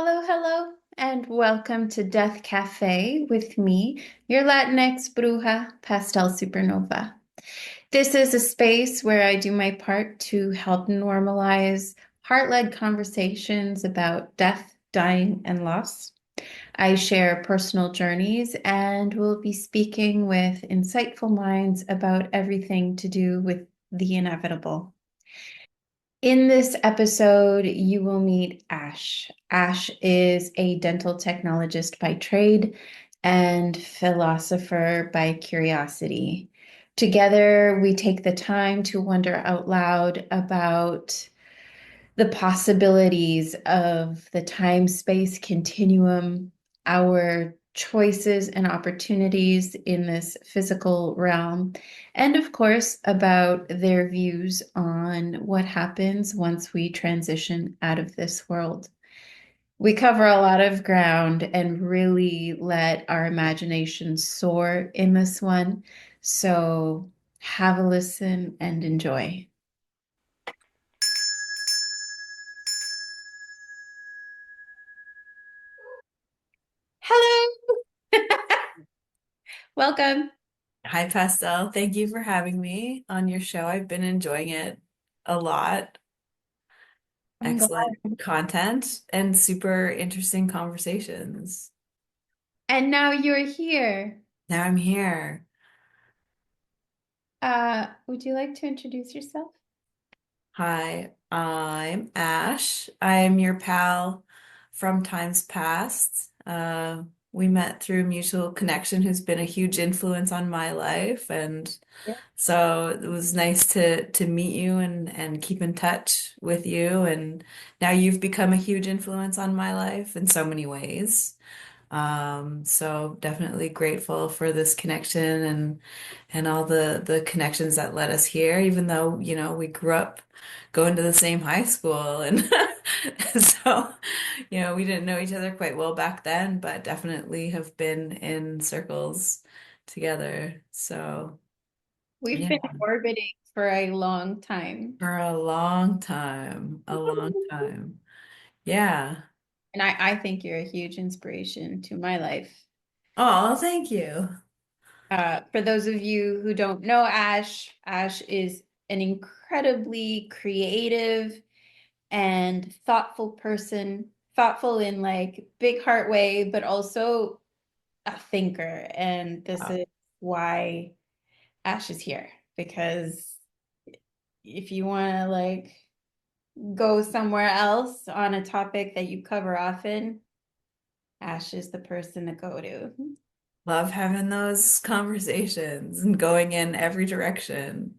Hello, hello, and welcome to Death Cafe with me, your Latinx bruja, Pastel Supernova. This is a space where I do my part to help normalize heart-led conversations about death, dying, and loss. I share personal journeys and will be speaking with insightful minds about everything to do with the inevitable. In this episode, you will meet Ash. Ash is a dental technologist by trade and philosopher by curiosity. Together, we take the time to wonder out loud about the possibilities of the time-space continuum, our choices and opportunities in this physical realm, and of course, about their views on what happens once we transition out of this world. We cover a lot of ground and really let our imaginations soar in this one. So have a listen and enjoy. Hello, welcome. Hi, Pastel. Thank you for having me on your show. I've been enjoying it a lot. I'm glad. Excellent content and super interesting conversations. And now you're here. Now I'm here. Would you like to introduce yourself? Hi, I'm Ash. I'm your pal from times past. We met through a mutual connection who's been a huge influence on my life, and Yeah. so it was nice to meet you and keep in touch with you. And now you've become a huge influence on my life in so many ways. So definitely grateful for this connection and all the connections that led us here, even though, we grew up going to the same high school and so, we didn't know each other quite well back then, but definitely have been in circles together. So We've yeah, been orbiting for a long time, for a long time, a long time. Yeah. and I think you're a huge inspiration to my life. Oh, thank you. For those of you who don't know Ash, Ash is an incredibly creative and thoughtful person, thoughtful in like big heart way, but also a thinker. And this is why Ash is here, because if you want to like go somewhere else on a topic that you cover often, Ash is the person to go to. Love having those conversations and going in every direction.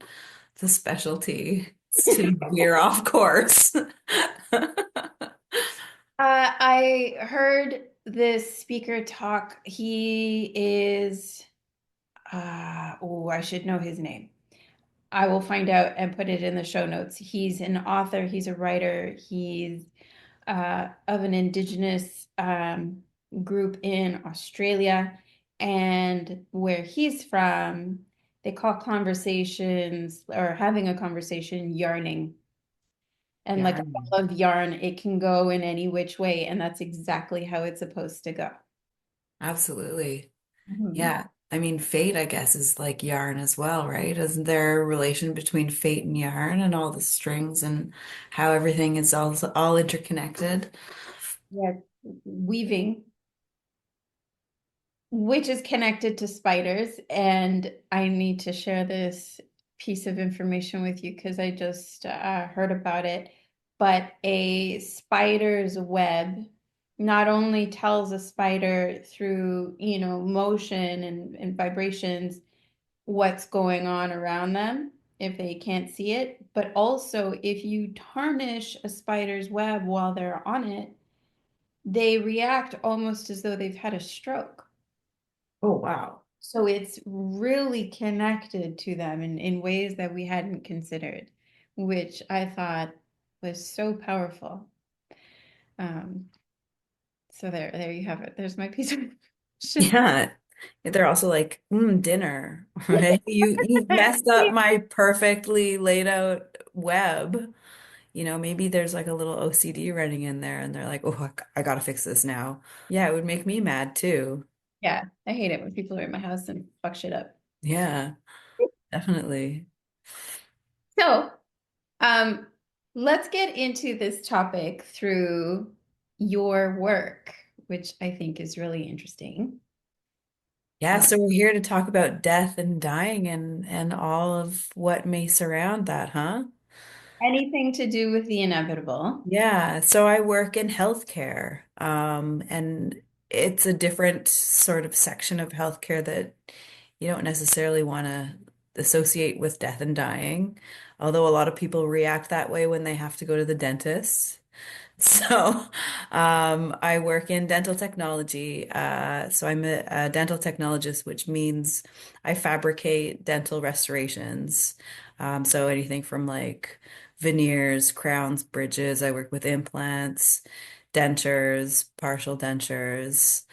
It's a specialty. It's to veer off course. I heard this speaker talk. He is, oh, I should know his name. I will find out and put it in the show notes. He's an author, he's a writer, he's of an indigenous group in Australia. And where he's from, they call conversations or having a conversation yarning. And like a Yeah, ball of yarn, it can go in any which way. And that's exactly how it's supposed to go. absolutely. Mhm. Yeah. I mean, fate, I guess, is like yarn as well, right? Isn't there a relation between fate and yarn and all the strings and how everything is all interconnected? Yeah, weaving, which is connected to spiders. And I need to share this piece of information with you because I just heard about it. But a spider's web not only tells a spider through, motion and vibrations what's going on around them if they can't see it, but also if you tarnish a spider's web while they're on it, they react almost as though they've had a stroke. Oh, wow. So it's really connected to them in ways that we hadn't considered, which I thought was so powerful. Um, so there you have it. There's my piece of information. Yeah. They're also like, dinner, right? You've messed up my perfectly laid out web. maybe there's like a little OCD running in there and they're like, oh, I gotta fix this now. Yeah, it would make me mad too. Yeah, I hate it when people are in my house and fuck shit up. Yeah, definitely. So, um, let's get into this topic through your work, which I think is really interesting. Yeah, Uh, so we're here to talk about death and dying and all of what may surround that, huh? Anything to do with the inevitable. Yeah, so I work in healthcare, and it's a different sort of section of healthcare that you don't necessarily want to associate with death and dying, although a lot of people react that way when they have to go to the dentist. So, I work in dental technology. So I'm a dental technologist, which means I fabricate dental restorations. So anything from like veneers, crowns, bridges. I work with implants, dentures, partial dentures,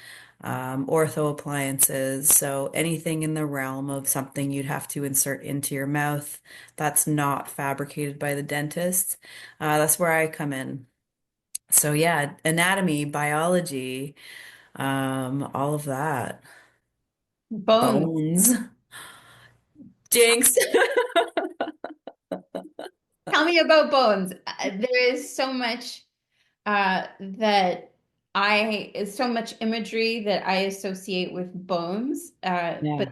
ortho appliances. So anything in the realm of something you'd have to insert into your mouth that's not fabricated by the dentist. That's where I come in. So yeah, anatomy, biology, all of that. Bones. Bones. Jinx. Tell me about bones. There is so much that is so much imagery that I associate with bones, but Yeah.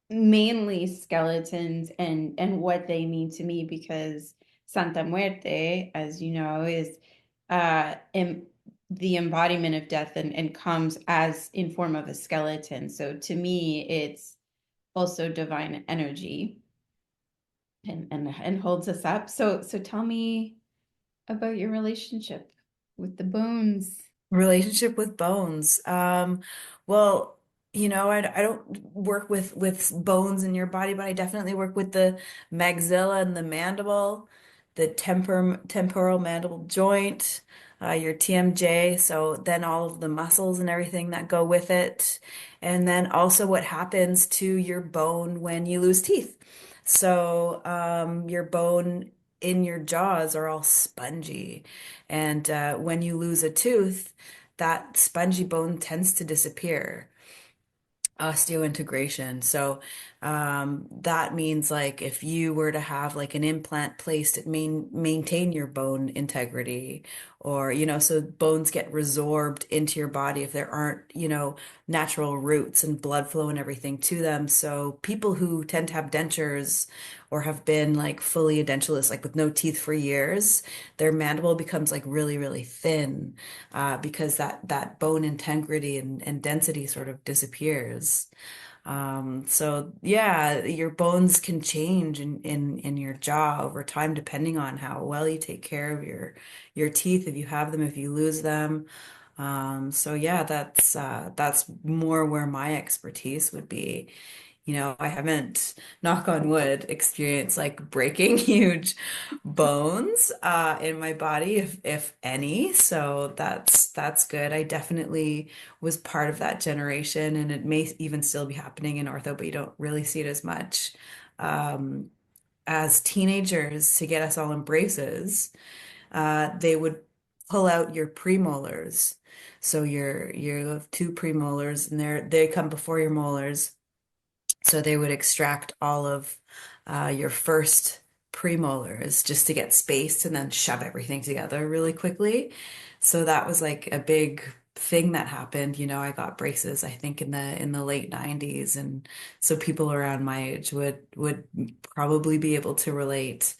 mainly skeletons and what they mean to me because Santa Muerte, as you know, is in the embodiment of death and comes as in form of a skeleton. So to me, it's also divine energy and holds us up. So tell me about your relationship with the bones. Relationship with bones. Well, I don't work with bones in your body, but I definitely work with the maxilla and the mandible, the temporal mandible joint, your TMJ. So then all of the muscles and everything that go with it, and then also what happens to your bone when you lose teeth. So your bone in your jaws are all spongy. And when you lose a tooth, that spongy bone tends to disappear, osteointegration. So that means like if you were to have like an implant placed to maintain your bone integrity, or so bones get resorbed into your body if there aren't natural roots and blood flow and everything to them. So people who tend to have dentures or have been like fully edentulous, like with no teeth for years, their mandible becomes like really, really thin because that bone integrity and density sort of disappears. So yeah, your bones can change in your jaw over time depending on how well you take care of your teeth, if you have them, if you lose them. So yeah, that's more where my expertise would be. I haven't, knock on wood, experienced like breaking huge bones in my body, if any. So that's good. I definitely was part of that generation, and it may even still be happening in ortho, but you don't really see it as much. Um, as teenagers, to get us all in braces, they would pull out your premolars. So you have two premolars, and they come before your molars. So they would extract all of your first premolars just to get spaced and then shove everything together really quickly. So that was like a big thing that happened. I got braces, I think in the late 90s, and so people around my age would probably be able to relate.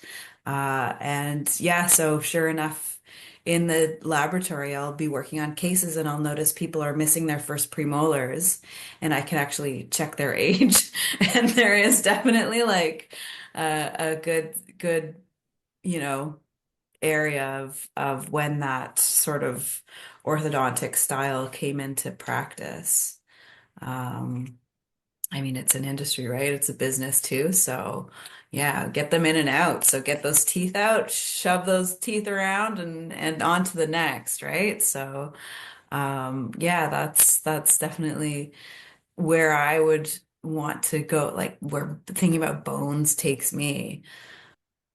And yeah, so sure enough, in the laboratory, I'll be working on cases and I'll notice people are missing their first premolars, and I can actually check their age. And there is definitely like a good, you know, area of when that sort of orthodontic style came into practice. Um, I mean, it's an industry, right? It's a business too. So, yeah, get them in and out. So get those teeth out, shove those teeth around and on to the next, right? So, yeah, that's definitely where I would want to go, like where thinking about bones takes me.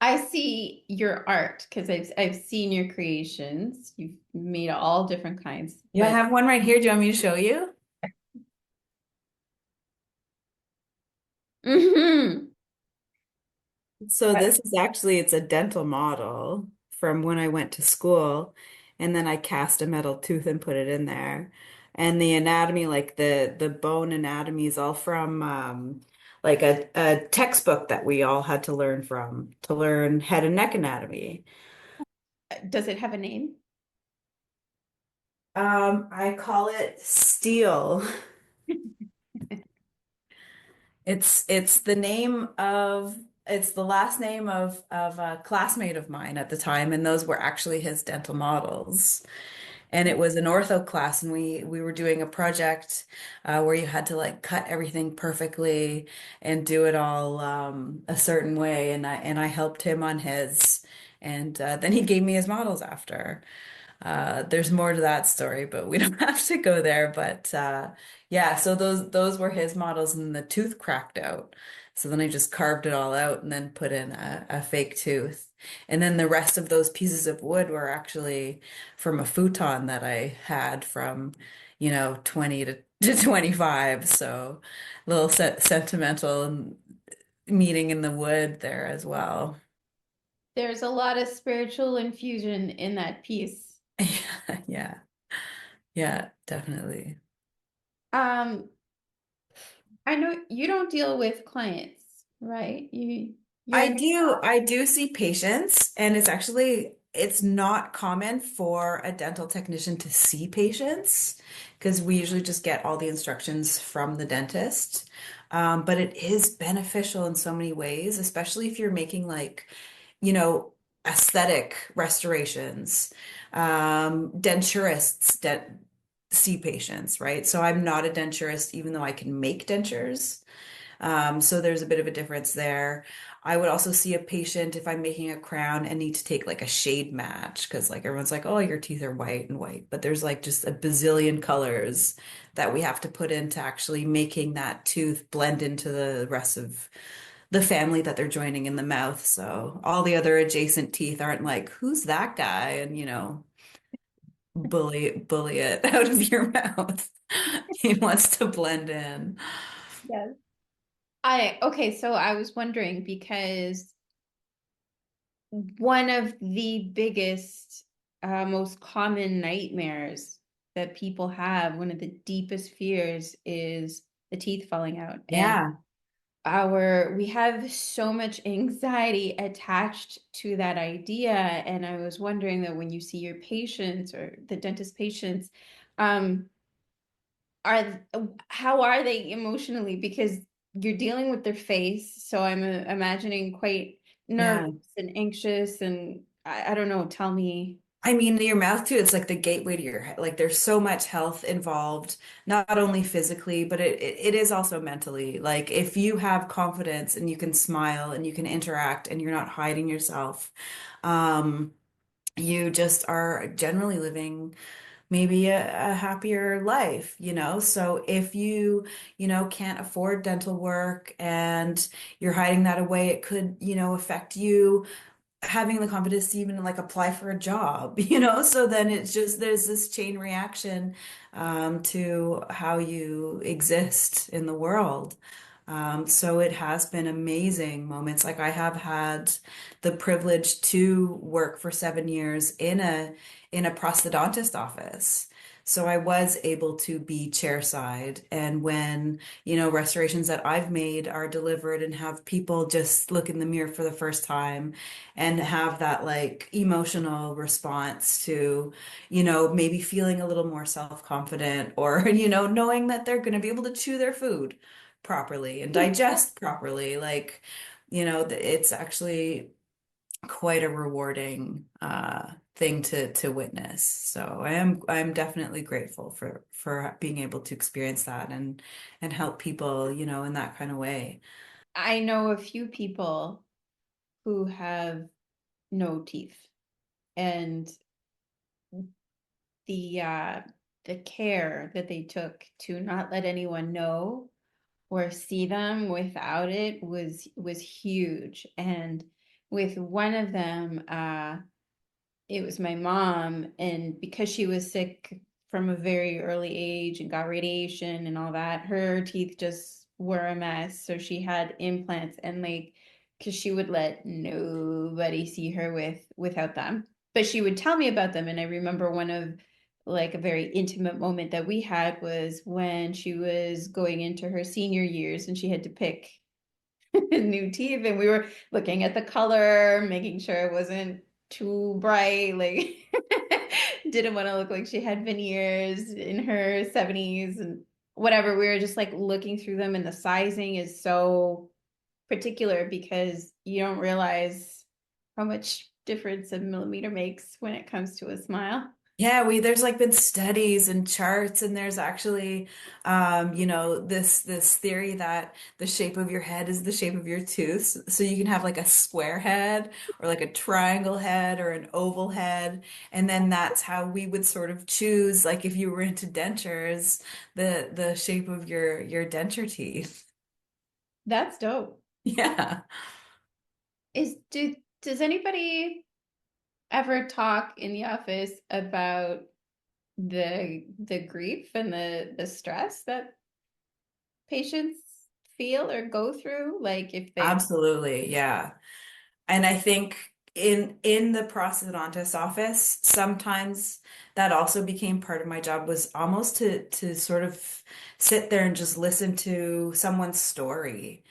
I see your art because I've seen your creations. You've made all different kinds, Yeah, I have one right here. Do you want me to show you? hmm So this is actually it's a dental model from when I went to school, and then I cast a metal tooth and put it in there. And the anatomy, like the bone anatomy, is all from like a textbook that we all had to learn from to learn head and neck anatomy. Does it have a name? I call it steel. It's the name of it's the last name of a classmate of mine at the time, and those were actually his dental models. And it was an ortho class, and we were doing a project where you had to like cut everything perfectly and do it all a certain way, and I helped him on his, and then he gave me his models after. There's more to that story, but we don't have to go there. But yeah, so those were his models, and the tooth cracked out. So then I just carved it all out and then put in a fake tooth. And then the rest of those pieces of wood were actually from a futon that I had from, 20 to 25. So a little sentimental meaning in the wood there as well. There's a lot of spiritual infusion in that piece. Yeah, yeah, definitely. Um, I know you don't deal with clients, right? You're I do see patients, and it's not common for a dental technician to see patients because we usually just get all the instructions from the dentist. But it is beneficial in so many ways, especially if you're making like, you know, aesthetic restorations. Denturists see patients, right? So I'm not a denturist, even though I can make dentures. So there's a bit of a difference there. I would also see a patient if I'm making a crown and need to take like a shade match because like everyone's like, oh, your teeth are white and white, but there's like just a bazillion colors that we have to put into actually making that tooth blend into the rest of the family that they're joining in the mouth. So all the other adjacent teeth aren't like, who's that guy? And bully it out of your mouth. He wants to blend in. Yes. Okay, so I was wondering because one of the biggest, most common nightmares that people have, one of the deepest fears is the teeth falling out. And Yeah. we have so much anxiety attached to that idea. And I was wondering that when you see your patients or the dentist patients, um, are how are they emotionally? Because you're dealing with their face, so I'm imagining quite nervous Yeah. and anxious, and I don't know. Tell me. I mean, your mouth too, it's like the gateway to your head. Like there's so much health involved, not only physically, but it is also mentally. Like if you have confidence and you can smile and you can interact and you're not hiding yourself, um, you just are generally living maybe a happier life. So if you can't afford dental work and you're hiding that away, it could affect you having the confidence to even like apply for a job. So then it's just there's this chain reaction to how you exist in the world. So it has been amazing moments. Like I have had the privilege to work for 7 years in a prosthodontist office. So I was able to be chairside. And when restorations that I've made are delivered and have people just look in the mirror for the first time and have that like emotional response to maybe feeling a little more self-confident or knowing that they're going to be able to chew their food properly and digest properly. It's actually quite a rewarding thing to witness. So I'm definitely grateful for being able to experience that and help people in that kind of way. I know a few people who have no teeth, and the uh, the care that they took to not let anyone know or see them without it was huge. And with one of them, it was my mom, and because she was sick from a very early age and got radiation and all that, her teeth just were a mess. So she had implants and like, because she would let nobody see her without them. But she would tell me about them. And I remember one of like a very intimate moment that we had was when she was going into her senior years and she had to pick new teeth and we were looking at the color, making sure it wasn't too bright, like didn't want to look like she had veneers in her 70s and whatever. We were just like looking through them and the sizing is so particular because you don't realize how much difference a millimeter makes when it comes to a smile. Yeah, there's like been studies and charts, and there's actually this theory that the shape of your head is the shape of your tooth. So you can have like a square head or like a triangle head or an oval head, and then that's how we would sort of choose, like if you were into dentures, the shape of your denture teeth. That's dope. Yeah. Does anybody ever talk in the office about the grief and the stress that patients feel or go through, like if they Absolutely. Yeah. And I think in the prosthodontist office, sometimes that also became part of my job was almost to sort of sit there and just listen to someone's story,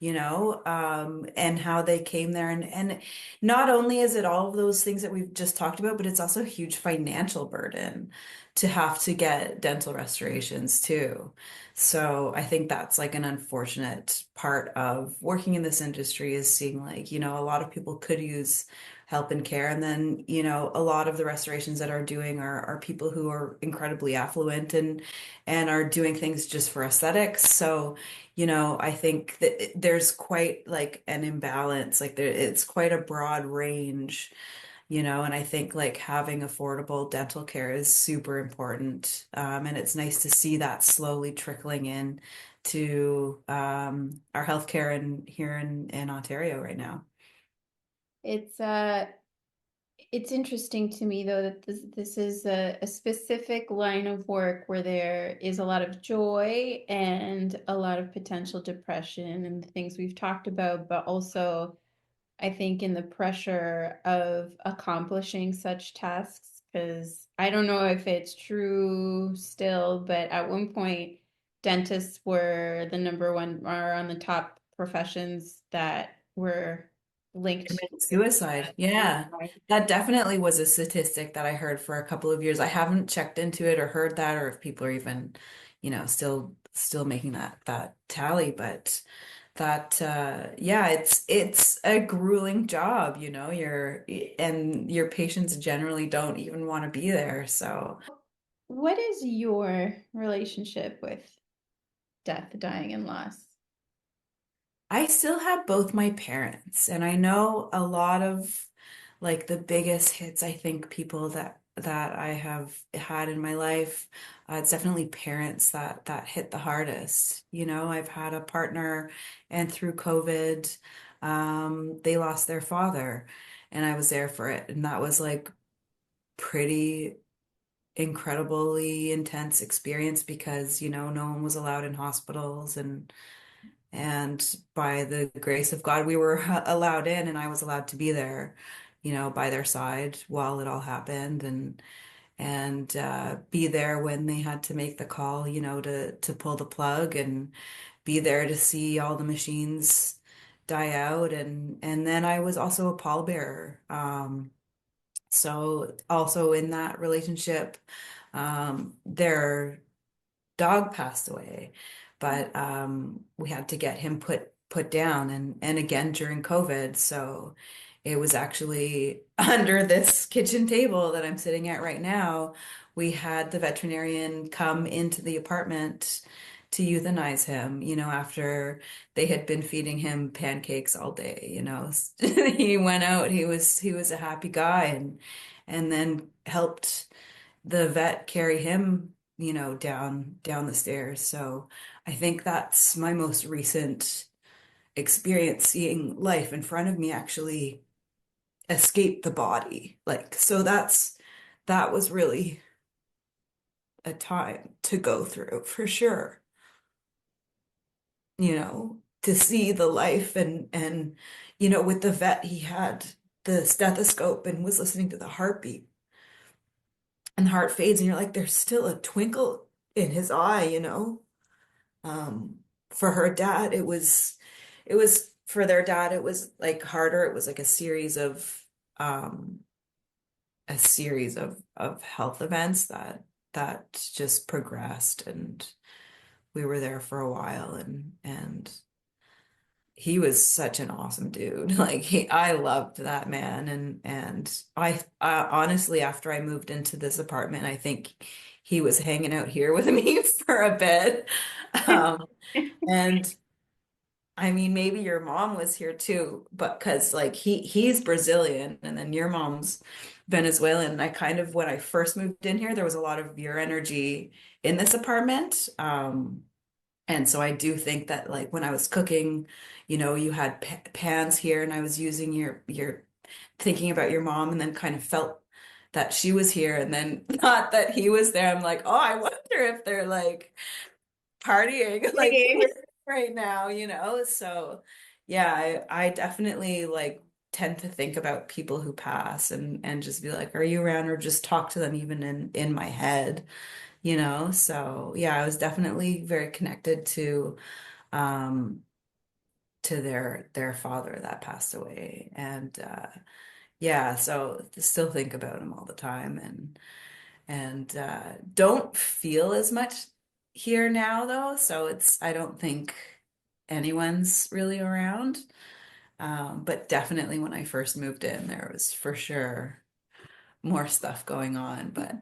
and how they came there. And not only is it all of those things that we've just talked about, but it's also a huge financial burden to have to get dental restorations too. So I think that's like an unfortunate part of working in this industry is seeing like, a lot of people could use help and care. And then, a lot of the restorations that are doing are people who are incredibly affluent and are doing things just for aesthetics. So, I think that there's quite like an imbalance, like it's quite a broad range, and I think like having affordable dental care is super important. And it's nice to see that slowly trickling in to our healthcare here in Ontario right now. it's uh it's interesting to me though that this is a specific line of work where there is a lot of joy and a lot of potential depression and the things we've talked about, but also I think in the pressure of accomplishing such tasks, because I don't know if it's true still, but at one point, dentists were the number one, are on the top professions that were linked Commit with suicide. Yeah. suicide. That definitely was a statistic that I heard for a couple of years. I haven't checked into it or heard that or if people are even, still making that tally, but that yeah, it's a grueling job, and your patients generally don't even want to be there. So What is your relationship with death, dying, and loss? I still have both my parents, and I know a lot of like the biggest hits, I think people that I have had in my life, it's definitely parents that hit the hardest. I've had a partner and through COVID, they lost their father and I was there for it. And that was like pretty incredibly intense experience because, no one was allowed in hospitals and by the grace of God, we were allowed in, and I was allowed to be there, by their side while it all happened, and be there when they had to make the call, to pull the plug, and be there to see all the machines die out, and then I was also a pallbearer. So also in that relationship, their dog passed away, but we had to get him put down and again during COVID. So it was actually under this kitchen table that I'm sitting at right now. We had the veterinarian come into the apartment to euthanize him, after they had been feeding him pancakes all day. He went out, he was a happy guy and then helped the vet carry him, down the stairs. So I think that's my most recent experience seeing life in front of me actually escape the body. Like, so that was really a time to go through for sure, to see the life and with the vet, he had the stethoscope and was listening to the heartbeat, and the heart fades and you're like, there's still a twinkle in his eye. Um, for her dad, it was for their dad, it was like harder. It was like um a series of health events that just progressed, and we were there for a while, and he was such an awesome dude. Like I loved that man, and I honestly, after I moved into this apartment, I think he was hanging out here with me for a bit. Um, and I mean, maybe your mom was here too, but because like he's Brazilian and then your mom's Venezuelan. And I kind of, when I first moved in here, there was a lot of your energy in this apartment. And so I do think that like when I was cooking, you had pans here, and I was using your thinking about your mom, and then kind of felt that she was here, and then not that he was there. I'm like, oh, I wonder if they're like partying like Okay. right now. So yeah, I definitely like tend to think about people who pass, and just be like, are you around, or just talk to them even in my head. So yeah, I was definitely very connected um to their father that passed away. And yeah, so still think about him all the time, and don't feel as much here now though. So I don't think anyone's really around. But definitely when I first moved in, there was for sure more stuff going on, but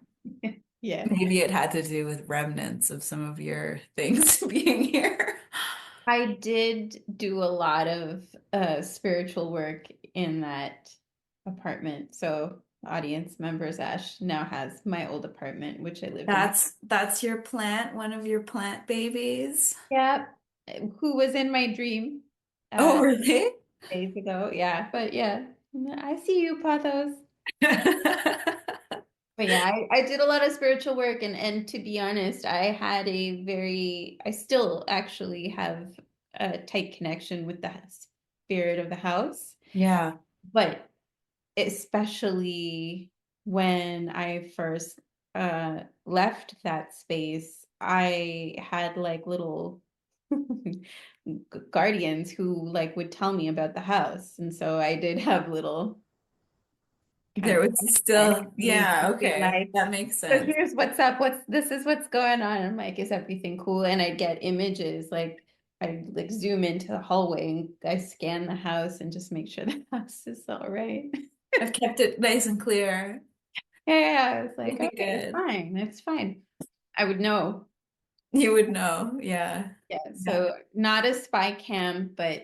Yes. maybe it had to do with remnants of some of your things being here. I did do a lot of spiritual work in that apartment. So, audience members, Ash now has my old apartment, which I lived in. That's your plant, one of your plant babies. Yeah, who was in my dream Oh, uh, really? days ago. Yeah, but yeah, I see you, Pathos. But yeah, I did a lot of spiritual work, and to be honest, I still actually have a tight connection with the spirit of the house. Yeah. But especially when I first left that space, I had like little guardians who like would tell me about the house. And so I did have little kind There of was still, entities yeah, being okay. like, That makes so sense. here's what's up, this is what's going on. I'm like, is everything cool? And I'd get images like I like zoom into the hallway and I scan the house and just make sure the house is all right. I've kept it nice and clear. Yeah, I was like, Okay, okay, it's good. fine. It's fine. I would know. You would know. Yeah. Yeah. Yeah. So not a spy cam, but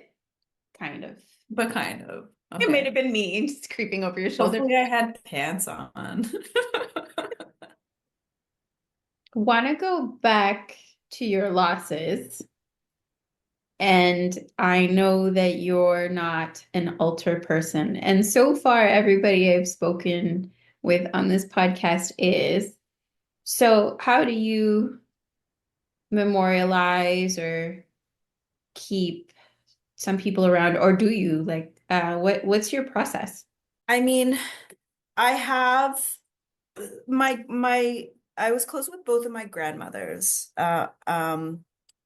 kind of. But kind of. It might Okay. have been me just creeping over your shoulder. Hopefully I had pants on. Want to go back to your losses. And I know that you're not an altar person. And so far, everybody I've spoken with on this podcast is. So, how do you memorialize or keep some people around, or do you like what's your process? I mean, I have my I was close with both of my grandmothers.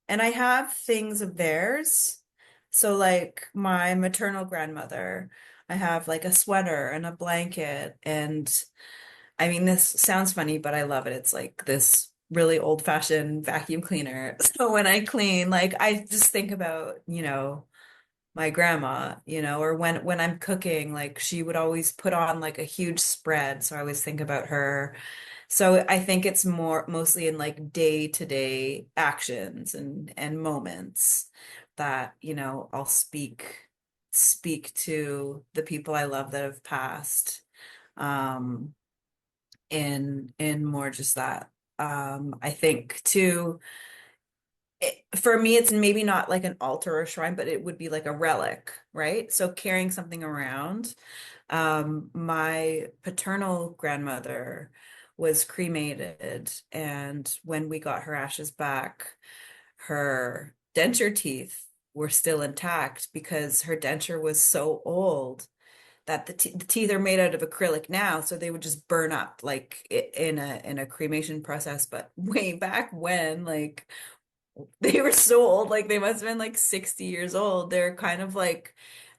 And I have things of theirs. So like my maternal grandmother, I have like a sweater and a blanket, and I mean this sounds funny, but I love it. It's like this really old-fashioned vacuum cleaner. So when I clean, like I just think about, my grandma, or when I'm cooking, like she would always put on like a huge spread. So I always think about her. So I think it's mostly in like day-to-day actions and moments that, I'll speak to the people I love that have passed. Um, in more just that. I think too, for me, it's maybe not like an altar or shrine, but it would be like a relic, right? So carrying something around. My paternal grandmother was cremated, and when we got her ashes back, her denture teeth were still intact because her denture was so old that the teeth are made out of acrylic now, so they would just burn up like in a cremation process. But way back when, like they were so old, like they must have been like 60 years old. They're kind of like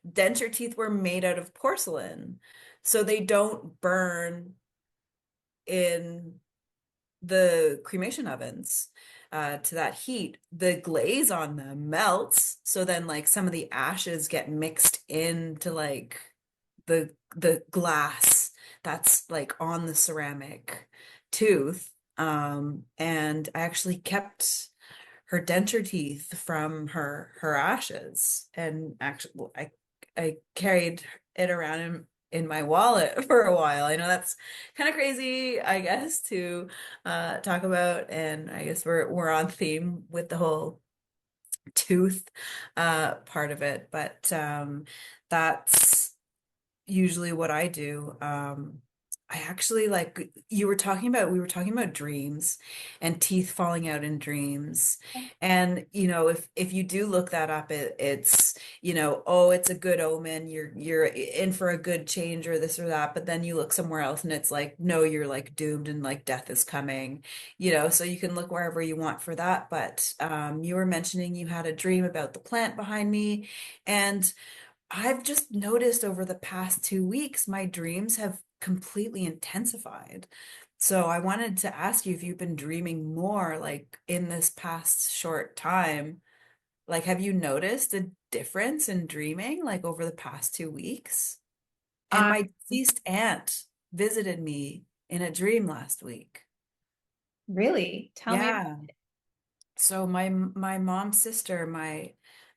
denture teeth were made out of porcelain, so they don't burn in the cremation ovens to that heat. The glaze on them melts, so then like some of the ashes get mixed into like the glass that's like on the ceramic tooth. And I actually kept her denture teeth from her ashes, and actually well, I carried it around in my wallet for a while. I know that's kind of crazy, I guess, to talk about, and I guess we're on theme with the whole tooth part of it, but that's usually what I do. I actually like we were talking about dreams and teeth falling out in dreams. And if you do look that up, it's, oh, it's a good omen, you're in for a good change or this or that, but then you look somewhere else and it's like, no, you're like doomed and like death is coming, so you can look wherever you want for that. But you were mentioning you had a dream about the plant behind me, and I've just noticed over the past 2 weeks, my dreams have completely intensified. So I wanted to ask you if you've been dreaming more, like in this past short time. Like, have you noticed a difference in dreaming, like over the past 2 weeks? And Uh, my deceased aunt visited me in a dream last week. really? Tell me. Yeah. So my mom's sister, my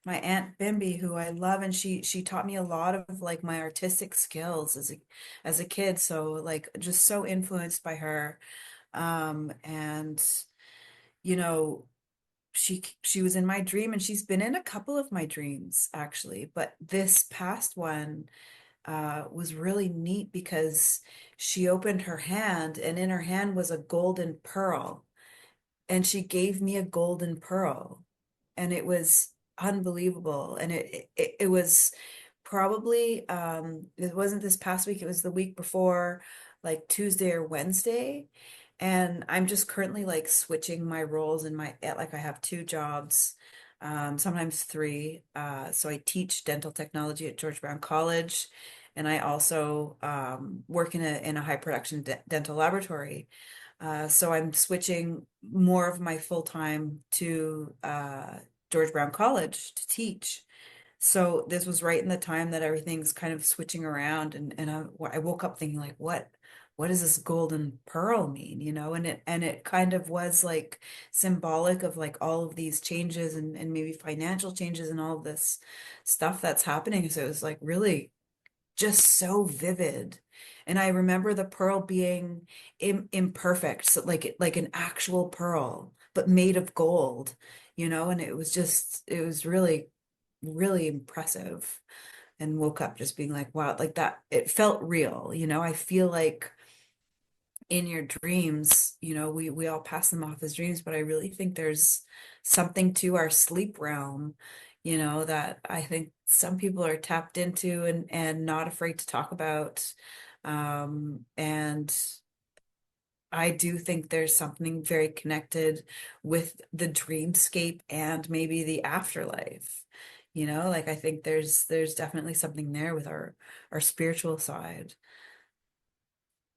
Aunt Bimby, who I love, and she taught me a lot of like my artistic skills as a kid. So like just so influenced by her. And you know, she was in my dream, and she's been in a couple of my dreams actually. But this past one was really neat because she opened her hand, and in her hand was a golden pearl, and she gave me a golden pearl, and it was unbelievable. And it was probably it wasn't this past week, it was the week before, like Tuesday or Wednesday. And I'm just currently like switching my roles in my like I have two jobs, sometimes three. So I teach dental technology at George Brown College, and I also work in a high production dental laboratory. So I'm switching more of my full time to George Brown College to teach. So this was right in the time that everything's kind of switching around, and I woke up thinking like, what does this golden pearl mean? And it kind of was like symbolic of like all of these changes, and maybe financial changes and all of this stuff that's happening. So it was like really just so vivid. And I remember the pearl being imperfect, so like an actual pearl, but made of gold, and it was really, really impressive. And woke up just being like, wow, like that, it felt real. I feel like in your dreams, we all pass them off as dreams, but I really think there's something to our sleep realm, that I think some people are tapped into and not afraid to talk about. And I do think there's something very connected with the dreamscape and maybe the afterlife. Like I think there's definitely something there with our spiritual side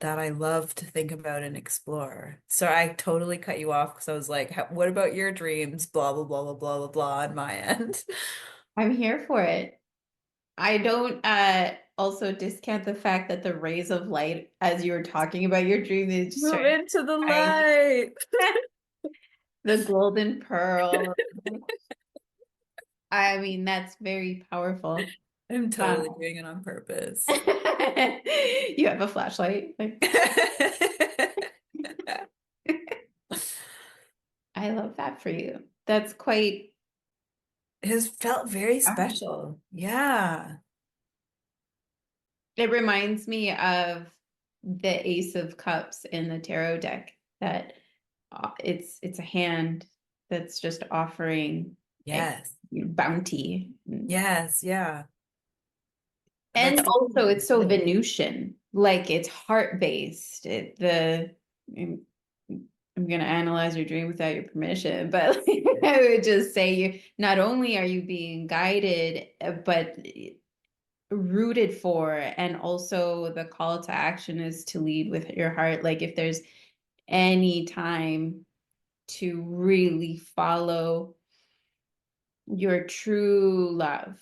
that I love to think about and explore. So I totally cut you off because I was like, what about your dreams? Blah, blah, blah, blah, blah, blah, blah on my end. I'm here for it. I don't also discount the fact that the rays of light, as you were talking about your dream, is just Move starting into the to shine. light. The golden pearl. I mean, that's very powerful. I'm totally Um, doing it on purpose. you have a flashlight. Like, I love that for you. That's quite, It has felt very wow. special. Yeah. It reminds me of the Ace of Cups in the tarot deck that it's a hand that's just offering a Yes. bounty. Yes. Yeah. And That's also definitely it's so it. Venusian, like it's heart-based. I'm gonna analyze your dream without your permission, but I would just say you not only are you being guided, but rooted for, and also the call to action is to lead with your heart. Like if there's any time to really follow your true love,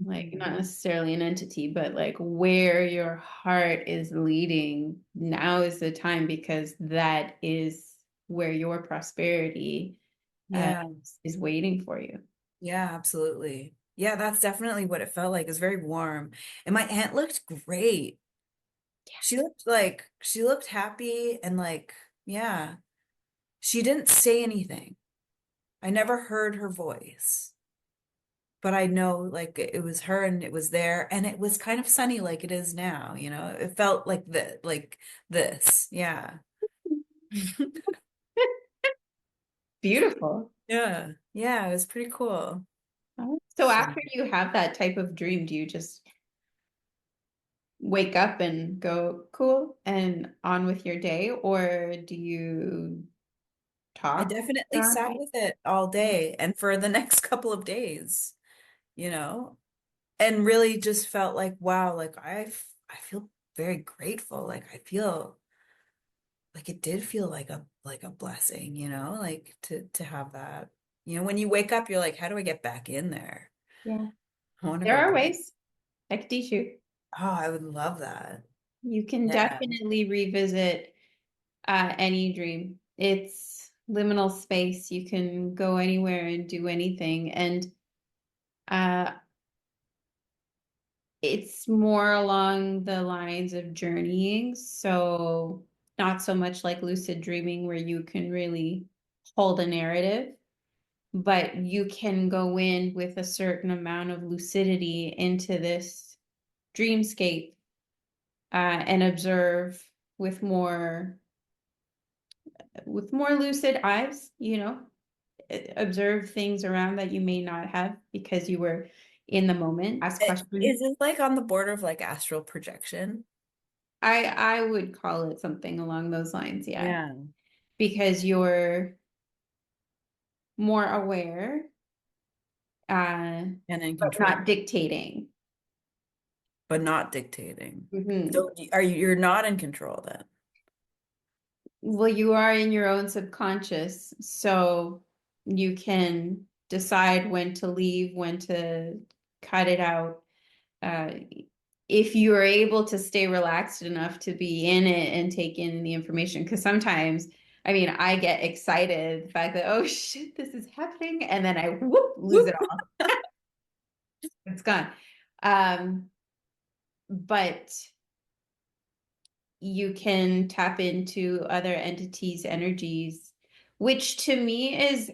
like Mhm. not necessarily an entity, but like where your heart is leading, now is the time because that is where your prosperity uh, Yeah. is waiting for you. Yeah, absolutely. Yeah, that's definitely what it felt like. It was very warm. And my aunt looked great. She looked happy and like, yeah. She didn't say anything. I never heard her voice, but I know like it was her and it was there and it was kind of sunny like it is now, you know. It felt like this. Yeah. Beautiful. Yeah. Yeah, it was pretty cool. So So after you have that type of dream, do you just wake up and go cool and on with your day, or do you I talk definitely around sat it? with it all day and for the next couple of days, you know, and really just felt like, wow, like I feel very grateful. Like I feel like it did feel like a blessing, you know, like to have that. You know, when you wake up, you're like, how do I get back in there? Yeah, I want to there go are back. ways I could teach you. Oh, I would love that. You can Yeah. definitely revisit any dream. It's liminal space. You can go anywhere and do anything. And uh, it's more along the lines of journeying. So, not so much like lucid dreaming, where you can really hold a narrative, but you can go in with a certain amount of lucidity into this dreamscape and observe with more lucid eyes, observe things around that you may not have because you were in the moment. Ask questions. Is it like on the border of like astral projection? I would call it something along those lines, yeah, Yeah. because you're more aware, And in but not control, dictating. but not dictating. Mhm. So you're not in control then? Well, you are in your own subconscious, so you can decide when to leave, when to cut it out. Uh, if you are able to stay relaxed enough to be in it and take in the information, because sometimes, I mean, I get excited the fact that, oh shit, this is happening, and then I whoop lose it all. It's gone. Um, but you can tap into other entities' energies, which to me is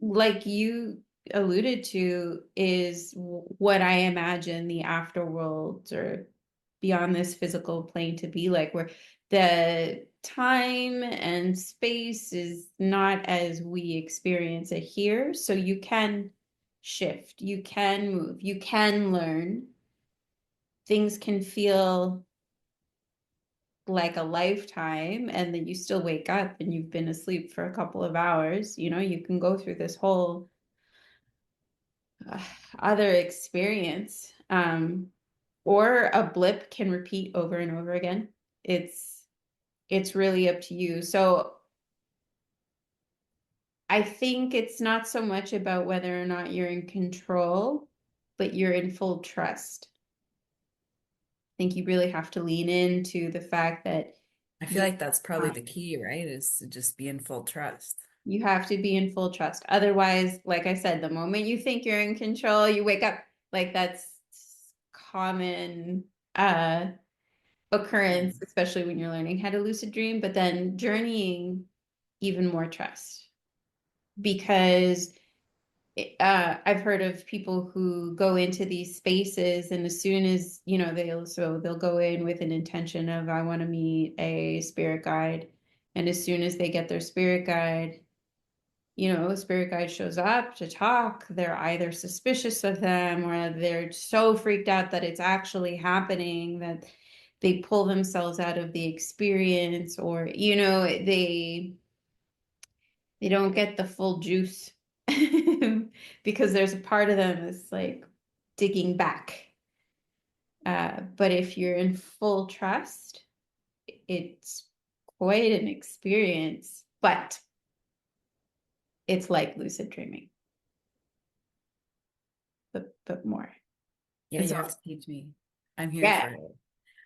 like you alluded to, is what I imagine the afterworld or beyond this physical plane to be like, where the time and space is not as we experience it here. So you can shift, you can move, you can learn. Things can feel like a lifetime and then you still wake up and you've been asleep for a couple of hours, you can go through this whole uh, other experience. Or a blip can repeat over and over again. It's really up to you. So I think it's not so much about whether or not you're in control, but you're in full trust. I think you really have to lean into the fact that I feel you like that's probably the key, right? Is to just be in full trust. You have to be in full trust. Otherwise, like I said, the moment you think you're in control, you wake up. Like that's common Yeah. occurrence, especially when you're learning how to lucid dream, but then journeying, even more trust. Because I've heard of people who go into these spaces, and as soon as, they'll go in with an intention of, I want to meet a spirit guide. And as soon as they get their spirit guide, a spirit guide shows up to talk, they're either suspicious of them or they're so freaked out that it's actually happening that they pull themselves out of the experience, or, they don't get the full juice because there's a part of them that's like digging back. But if you're in full trust, it's quite an experience, but it's like lucid dreaming, but more. Yeah, It's you have all, to teach me. I'm here yeah. for it.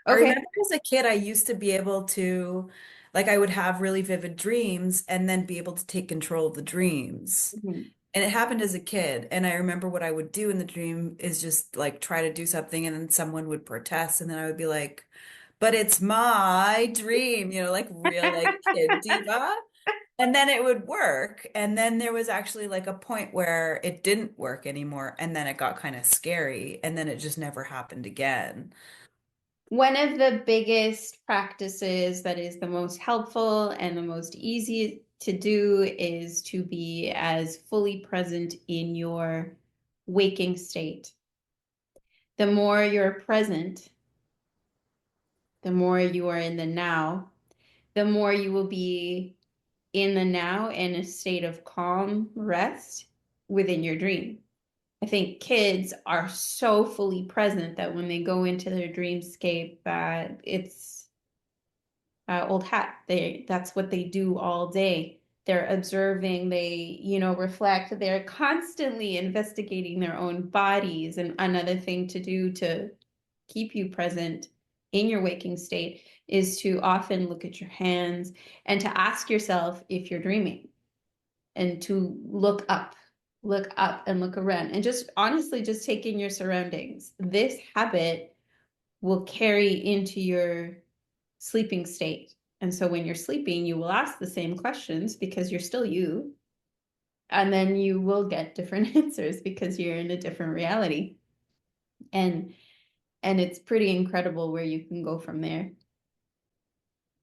I Okay. remember as a kid, I used to be able to, like, I would have really vivid dreams and then be able to take control of the dreams. Mhm. And it happened as a kid. And I remember what I would do in the dream is just like try to do something, and then someone would protest, and then I would be like, but it's my dream, like real like kid diva. And then it would work. And then there was actually like a point where it didn't work anymore. And then it got kind of scary. And then it just never happened again. One of the biggest practices that is the most helpful and the most easy to do is to be as fully present in your waking state. The more you're present, the more you are in the now, the more you will be in the now in a state of calm rest within your dream. I think kids are so fully present that when they go into their dreamscape, it's old hat. That's what they do all day. They're observing, they, reflect, they're constantly investigating their own bodies. And another thing to do to keep you present in your waking state is to often look at your hands and to ask yourself if you're dreaming, and to look up and look around and just honestly just take in your surroundings. This habit will carry into your sleeping state. And so when you're sleeping, you will ask the same questions because you're still you. And then you will get different answers because you're in a different reality. And it's pretty incredible where you can go from there.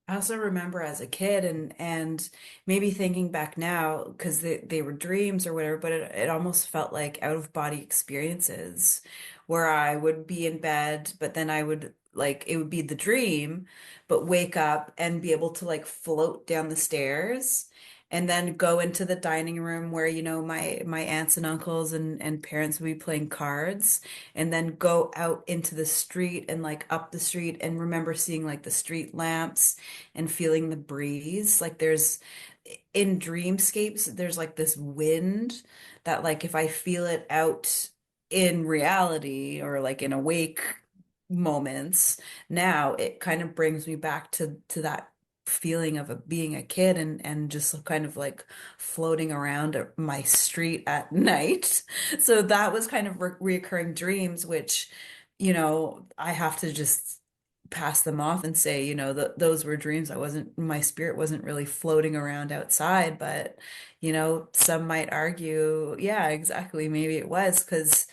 I also remember as a kid and maybe thinking back now because they were dreams or whatever, but it almost felt like out of body experiences where I would be in bed, but then I would like it would be the dream, but wake up and be able to like float down the stairs and then go into the dining room where, my aunts and uncles and parents would be playing cards, and then go out into the street and like up the street and remember seeing like the street lamps and feeling the breeze. Like there's in dreamscapes, there's like this wind that like if I feel it out in reality or like in awake moments, now it kind of brings me back to that feeling of being a kid and just kind of like floating around my street at night. So that was kind of reoccurring dreams, which, I have to just pass them off and say, th those were dreams. My spirit wasn't really floating around outside, but, some might argue, yeah, exactly. Maybe it was because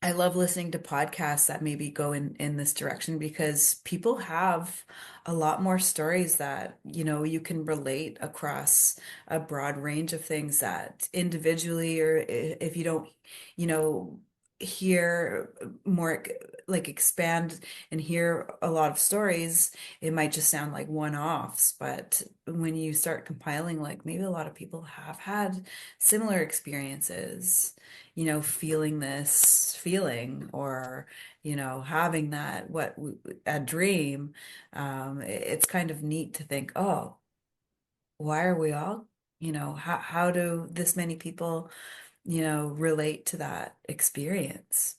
I love listening to podcasts that maybe go in this direction because people have a lot more stories that, you can relate across a broad range of things that individually, or if you don't, you know, hear more like expand and hear a lot of stories, it might just sound like one-offs. But when you start compiling, like maybe a lot of people have had similar experiences, feeling this feeling or, having that, a dream. It's kind of neat to think, oh, why are we all, how do this many people, relate to that experience?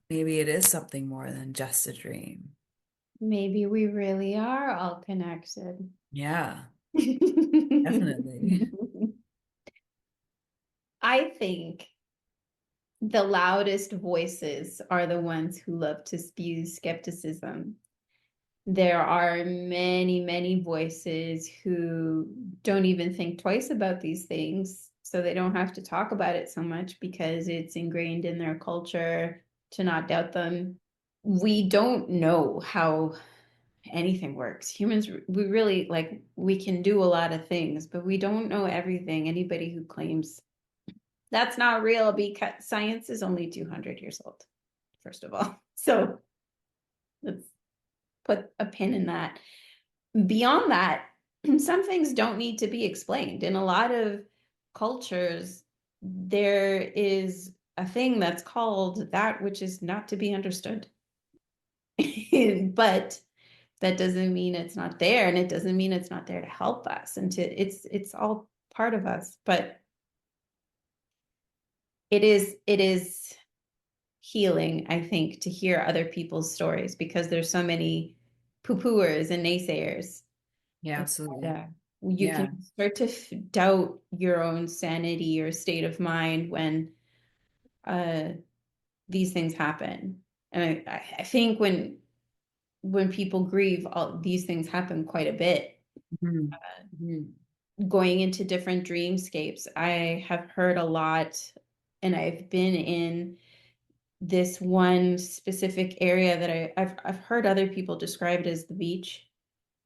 Maybe it is something more than just a dream. Maybe we really are all connected. Yeah, definitely. I think the loudest voices are the ones who love to spew skepticism. There are many, many voices who don't even think twice about these things. so they don't have to talk about it so much because it's ingrained in their culture to not doubt them. We don't know how anything works. Humans, we really like, we can do a lot of things, but we don't know everything. Anybody who claims that's not real because science is only 200 years old, first of all. So let's put a pin in that. Beyond that, some things don't need to be explained. In a lot of cultures, there is a thing that's called that which is not to be understood. But that doesn't mean it's not there, and it doesn't mean it's not there to help us and to it's all part of us. But it is healing, I think, to hear other people's stories because there's so many poo-pooers and naysayers. Yeah, And absolutely. you Yeah. can start to doubt your own sanity or state of mind when uh, these things happen. And I think when people grieve, all these things happen quite a bit. Mhm. Mhm. Going into different dreamscapes, I have heard a lot, and I've been in this one specific area that I've heard other people describe it as the beach.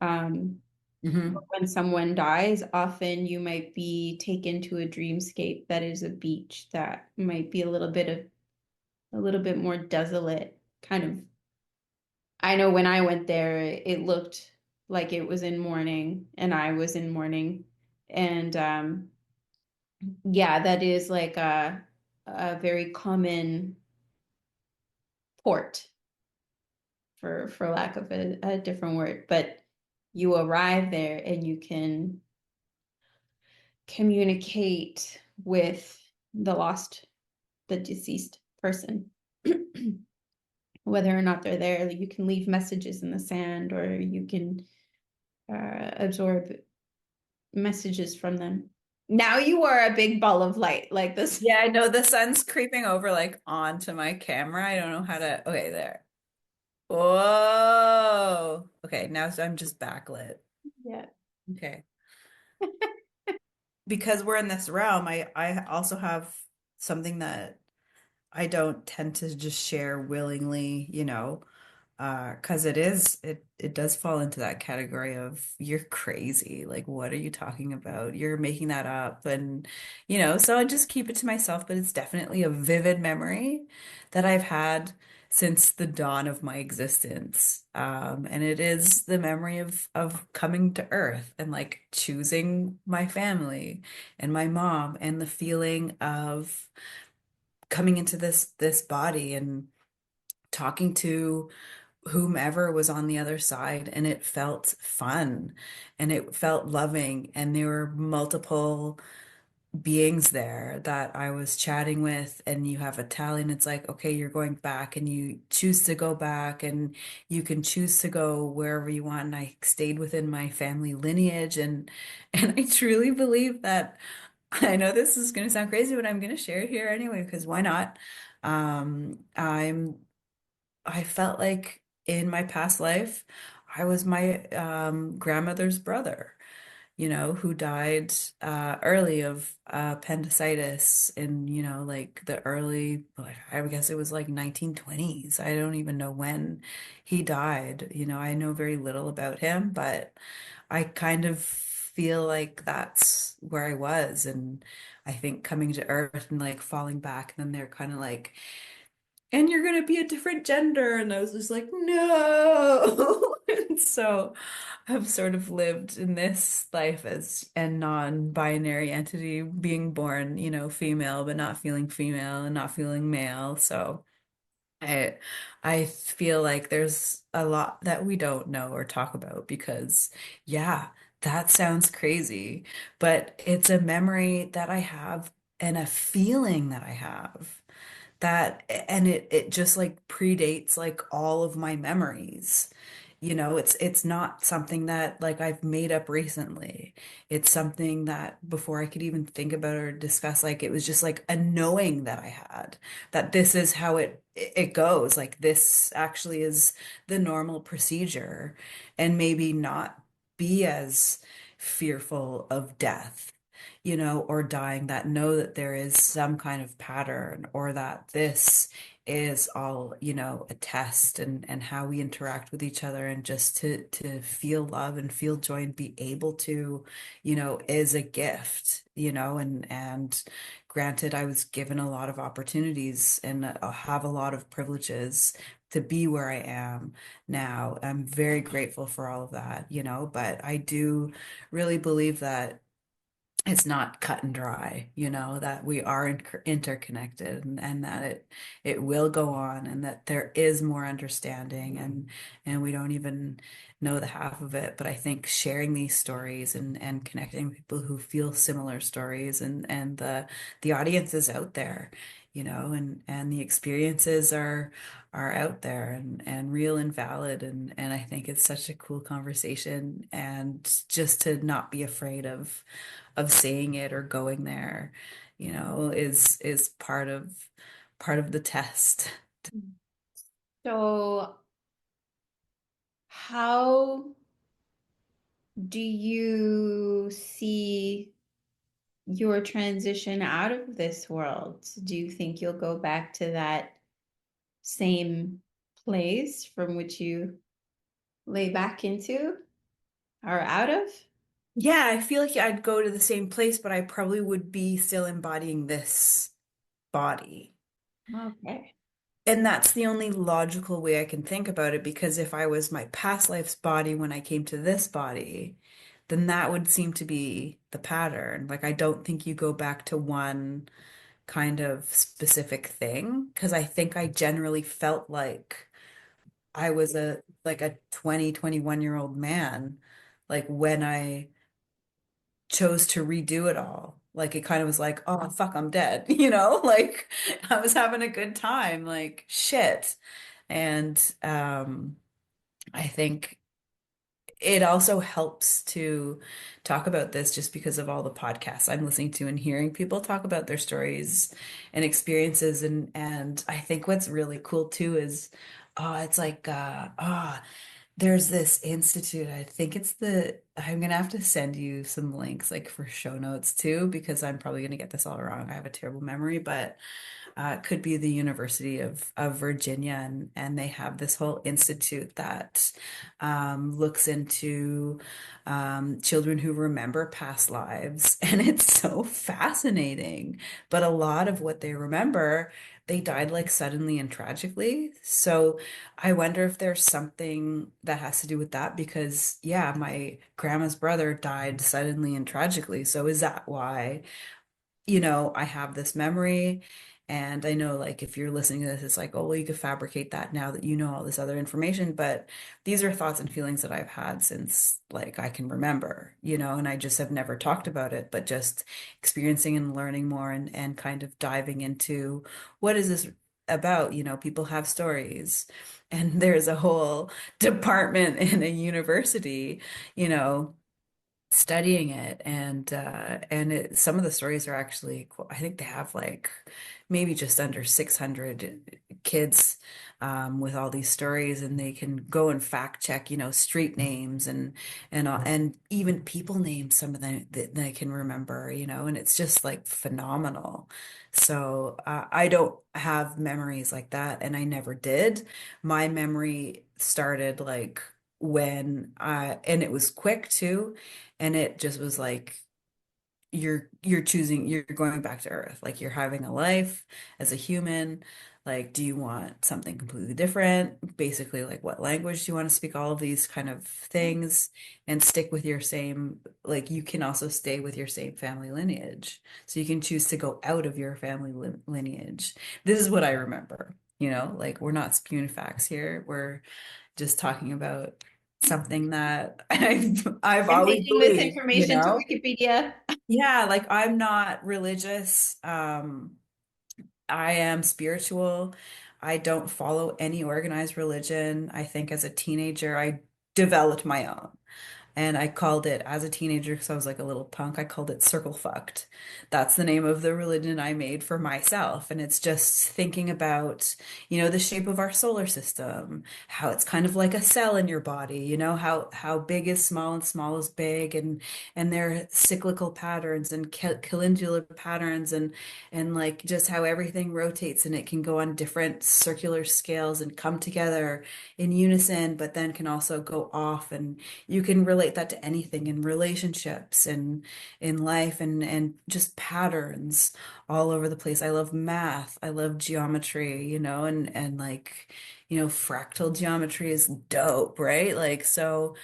Um, Mhm. when someone dies, often you might be taken to a dreamscape that is a beach that might be a little bit more desolate, kind of. I know when I went there, it looked like it was in mourning, and I was in mourning, and yeah, that is like a very common port for lack of a different word, but you arrive there and you can communicate with the lost, the deceased person. Whether or not they're there, you can leave messages in the sand or you can absorb messages from them. Now you are a big ball of light like this. Yeah, I know the sun's creeping over like onto my camera. I don't know how to. Okay, there. Whoa. Okay, now I'm just backlit. Yeah. Okay. Because we're in this realm, I also have something that I don't tend to just share willingly, because it does fall into that category of you're crazy. Like, what are you talking about? You're making that up. And, so I just keep it to myself, but it's definitely a vivid memory that I've had since the dawn of my existence. And it is the memory of coming to Earth and like choosing my family and my mom and the feeling of coming into this body and talking to whomever was on the other side, and it felt fun and it felt loving, and there were multiple beings there that I was chatting with, and you have a tally and it's like, okay, you're going back and you choose to go back and you can choose to go wherever you want. And I stayed within my family lineage, and I truly believe that I know this is going to sound crazy, but I'm going to share it here anyway because why not? I felt like in my past life, I was my grandmother's brother, who died early of appendicitis in, like the early, like, I guess it was like 1920s. I don't even know when he died. I know very little about him, but I kind of feel like that's where I was. And I think coming to Earth and like falling back, and then they're kind of like, and you're gonna be a different gender. And I was just like, no. And so I've sort of lived in this life as a non-binary entity, being born, female, but not feeling female and not feeling male. So I I feel like there's a lot that we don't know or talk about because, yeah, that sounds crazy, but it's a memory that I have and a feeling that I have that, and it just like predates like all of my memories. It's not something that like I've made up recently. It's something that before I could even think about or discuss, like it was just like a knowing that I had that this is how it goes. Like this actually is the normal procedure, and maybe not be as fearful of death. or dying that know that there is some kind of pattern or that this is all, a test and how we interact with each other and just to feel love and feel joy and be able to, is a gift, and granted, I was given a lot of opportunities and I have a lot of privileges to be where I am now. I'm very grateful for all of that, but I do really believe that it's not cut and dry, that we are interconnected and that it will go on and that there is more understanding and we don't even know the half of it. But I think sharing these stories and connecting with people who feel similar stories and the audience is out there, and the experiences are out there and real and valid and I think it's such a cool conversation and just to not be afraid of saying it or going there, is part of the test. So, how do you see your transition out of this world? Do you think you'll go back to that same place from which you lay back into or out of? Yeah, I feel like I'd go to the same place, but I probably would be still embodying this body. Okay. And that's the only logical way I can think about it because if I was my past life's body when I came to this body, then that would seem to be the pattern. Like, I don't think you go back to one kind of specific thing because I think I generally felt like I was a 20, 21-year-old man, like when I chose to redo it all. Like it kind of was like, oh fuck, I'm dead, like I was having a good time, like shit. And I think it also helps to talk about this just because of all the podcasts I'm listening to and hearing people talk about their stories and experiences and I think what's really cool too is it's like there's this institute. I think I'm gonna have to send you some links like for show notes too, because I'm probably gonna get this all wrong. I have a terrible memory, but it could be the University of Virginia, and they have this whole institute that looks into children who remember past lives, and it's so fascinating. But a lot of what they remember, they died like suddenly and tragically. So I wonder if there's something that has to do with that because, yeah, my grandma's brother died suddenly and tragically. So is that why? I have this memory. And I know, like, if you're listening to this, it's like, oh, well, you could fabricate that now that you know all this other information. But these are thoughts and feelings that I've had since, like, I can remember, and I just have never talked about it, but just experiencing and learning more and kind of diving into what is this about? People have stories, and there's a whole department in a university, you know studying it and some of the stories are actually cool. I think they have like maybe just under 600 kids with all these stories and they can go and fact check street names and even people names some of them that they can remember and it's just like phenomenal. So I don't have memories like that and I never did. My memory started like when and it was quick too and it just was like you're going back to Earth. Like you're having a life as a human. Like, do you want something completely different? Basically, like what language do you want to speak? All of these kind of things and stick with your same, like you can also stay with your same family lineage. So you can choose to go out of your family lineage. This is what I remember, like we're not spewing facts here. We're just talking about something that I've I'm always taking this believed, information to Wikipedia. Yeah, like I'm not religious. I am spiritual. I don't follow any organized religion. I think as a teenager, I developed my own. And I called it as a teenager because I was like a little punk. I called it Circle Fucked. That's the name of the religion I made for myself. And it's just thinking about, the shape of our solar system, how it's kind of like a cell in your body, how big is small and small is big, and their cyclical patterns and calendula patterns, and like just how everything rotates and it can go on different circular scales and come together in unison, but then can also go off. And you can relate that to anything in relationships and in life, and just patterns all over the place. I love math. I love geometry, and like, fractal geometry is dope, right? Like, so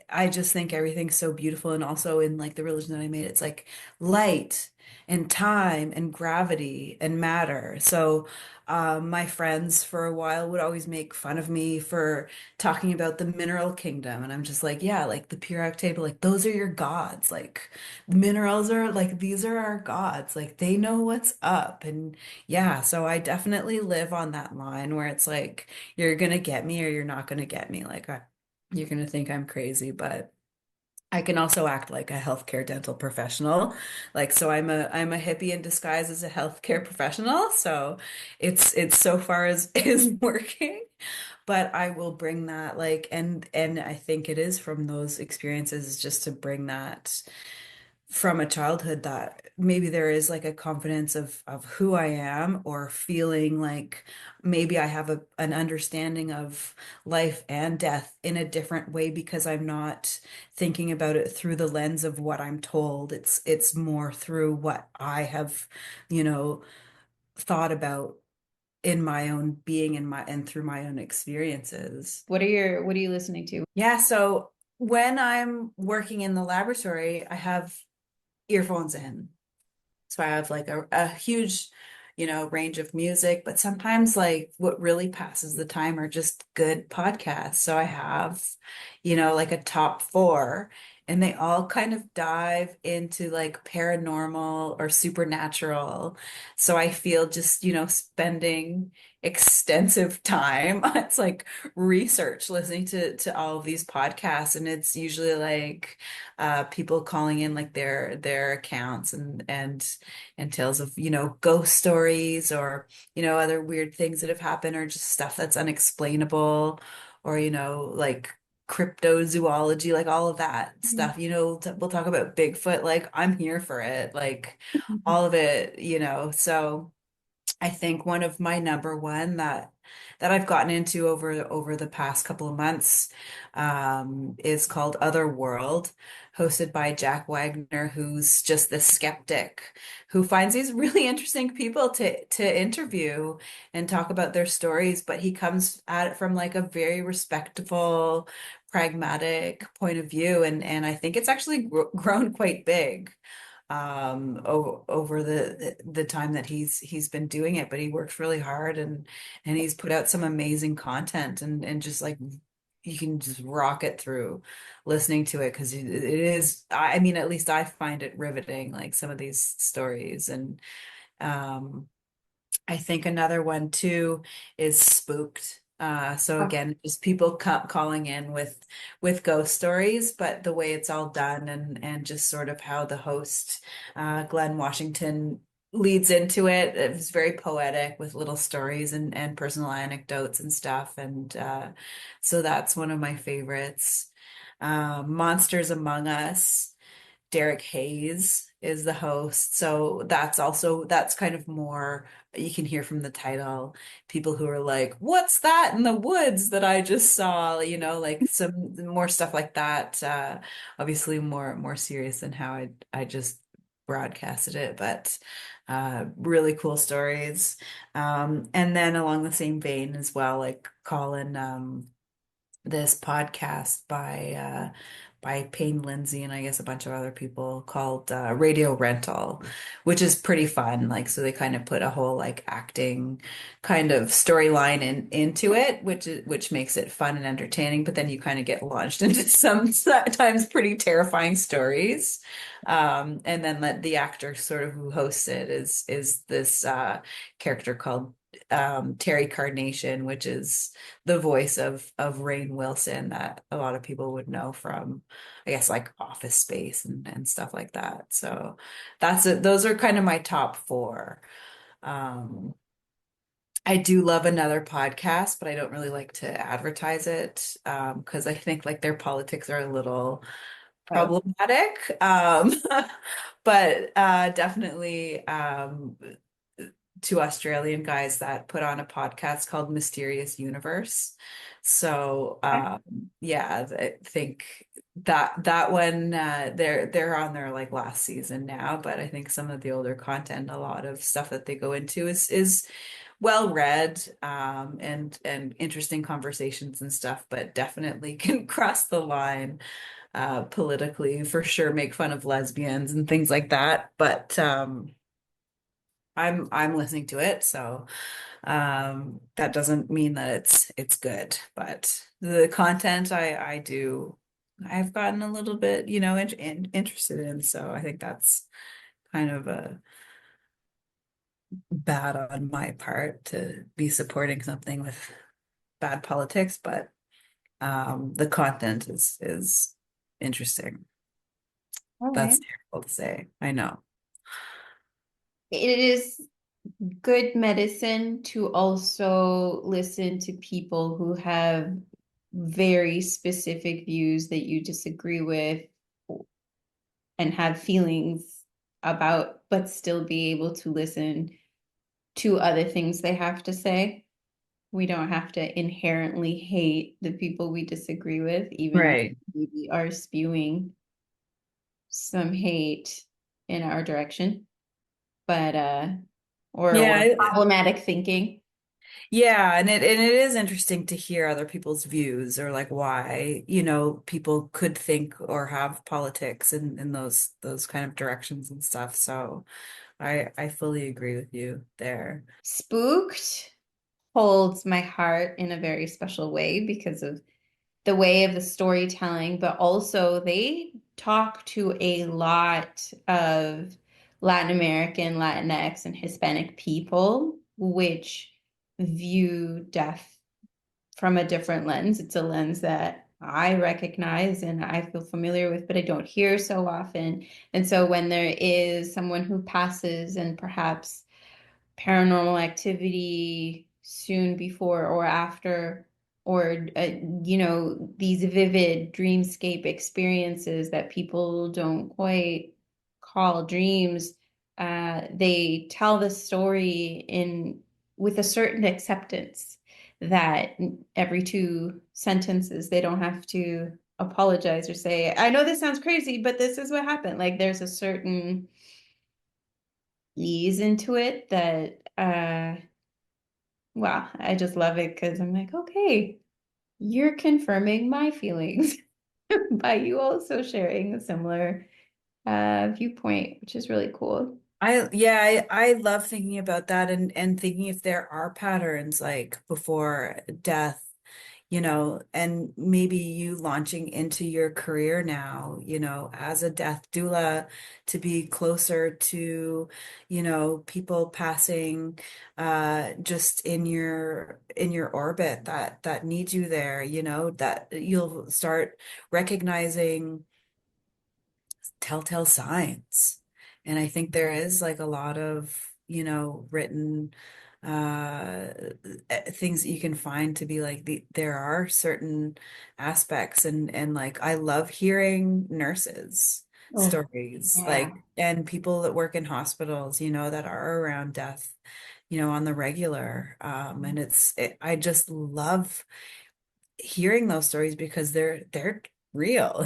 I just think everything's so beautiful. And also in like the religion that I made, it's like light and time and gravity and matter. So my friends for a while would always make fun of me for talking about the mineral kingdom. And I'm just like, yeah, like the periodic table, like those are your gods. Like the minerals are like, these are our gods. Like they know what's up. And yeah, so I definitely live on that line where it's like, you're gonna get me or you're not gonna get me. Like you're going to think I'm crazy, but I can also act like a healthcare dental professional. Like, so I'm a hippie in disguise as a healthcare professional. So it's so far as is working, but I will bring that like, and I think it is from those experiences just to bring that from a childhood, that maybe there is like a confidence of who I am, or feeling like maybe I have an understanding of life and death in a different way because I'm not thinking about it through the lens of what I'm told. It's more through what I have, you know, thought about in my own being and through my own experiences. What are you listening to? Yeah, so when I'm working in the laboratory, I have earphones in. So I have like a huge, range of music, but sometimes like what really passes the time are just good podcasts. So I have, like a top four, and they all kind of dive into like paranormal or supernatural. So I feel just, spending extensive time. It's like research listening to all of these podcasts, and it's usually like people calling in like their accounts and tales of, ghost stories, or, other weird things that have happened, or just stuff that's unexplainable, or, like cryptozoology, like all of that stuff. We'll talk about Bigfoot, like I'm here for it, like all of it, So I think one of my number one that I've gotten into over the past couple of months is called Otherworld, hosted by Jack Wagner, who's just the skeptic who finds these really interesting people to interview and talk about their stories, but he comes at it from like a very respectful, pragmatic point of view, and I think it's actually grown quite big over the time that he's been doing it. But he works really hard, and he's put out some amazing content, and just like you can just rock it through listening to it, because it is, I mean, at least I find it riveting, like some of these stories. And um I think another one too is Spooked. So again, just people calling in with ghost stories, but the way it's all done, and just sort of how the host, Glenn Washington, leads into it. It was very poetic with little stories and personal anecdotes and stuff. And so that's one of my favorites. Monsters Among Us. Derek Hayes is the host. So that's kind of more, you can hear from the title, people who are like, what's that in the woods that I just saw? Like some more stuff like that. Obviously more serious than how I just broadcasted it, but really cool stories. And then along the same vein as well, like Colin, this podcast by Payne Lindsay and I guess a bunch of other people, called Radio Rental, which is pretty fun. Like, so they kind of put a whole like acting kind of storyline into it, which makes it fun and entertaining. But then you kind of get launched into some sometimes pretty terrifying stories. And then let the actor sort of who hosts it is this character called Terry Carnation, which is the voice of Rainn Wilson that a lot of people would know from, I guess, like Office Space and stuff like that. So that's it. Those are kind of my top four. Um, I do love another podcast, but I don't really like to advertise it because I think like their politics are a little Oh, problematic. But definitely two Australian guys that put on a podcast called Mysterious Universe. So okay. yeah, I think that one they're on their like last season now, but I think some of the older content, a lot of stuff that they go into is well read and interesting conversations and stuff, but definitely can cross the line politically for sure, make fun of lesbians and things like that. But I'm listening to it, so that doesn't mean that it's good. But the content I do I've gotten a little bit, interested in. So I think that's kind of a bad on my part to be supporting something with bad politics, but the content is interesting. All That's right. terrible to say. I know. It is good medicine to also listen to people who have very specific views that you disagree with and have feelings about, but still be able to listen to other things they have to say. We don't have to inherently hate the people we disagree with, even if Right. we are spewing some hate in our direction, but or Yeah, problematic thinking. yeah, and it is interesting to hear other people's views or like why, people could think or have politics in those kind of directions and stuff. So I fully agree with you there. Spooked holds my heart in a very special way because of the way of the storytelling, but also they talk to a lot of Latin American, Latinx, and Hispanic people, which view death from a different lens. It's a lens that I recognize and I feel familiar with, but I don't hear so often. And so when there is someone who passes and perhaps paranormal activity soon before or after, or these vivid dreamscape experiences that people don't quite call dreams. They tell the story in with a certain acceptance that every two sentences they don't have to apologize or say, I know this sounds crazy, but this is what happened. Like there's a certain ease into it that wow, I just love it because I'm like, okay, you're confirming my feelings by you also sharing a similar viewpoint, which is really cool. I love thinking about that and thinking if there are patterns like before death, and maybe you launching into your career now, as a death doula to be closer to, people passing just in your orbit that need you there, that you'll start recognizing telltale signs. And I think there is like a lot of, written uh things that you can find to be like there are certain aspects and like I love hearing nurses Oh, stories yeah. like and people that work in hospitals, that are around death, on the regular. And I just love hearing those stories because they're real,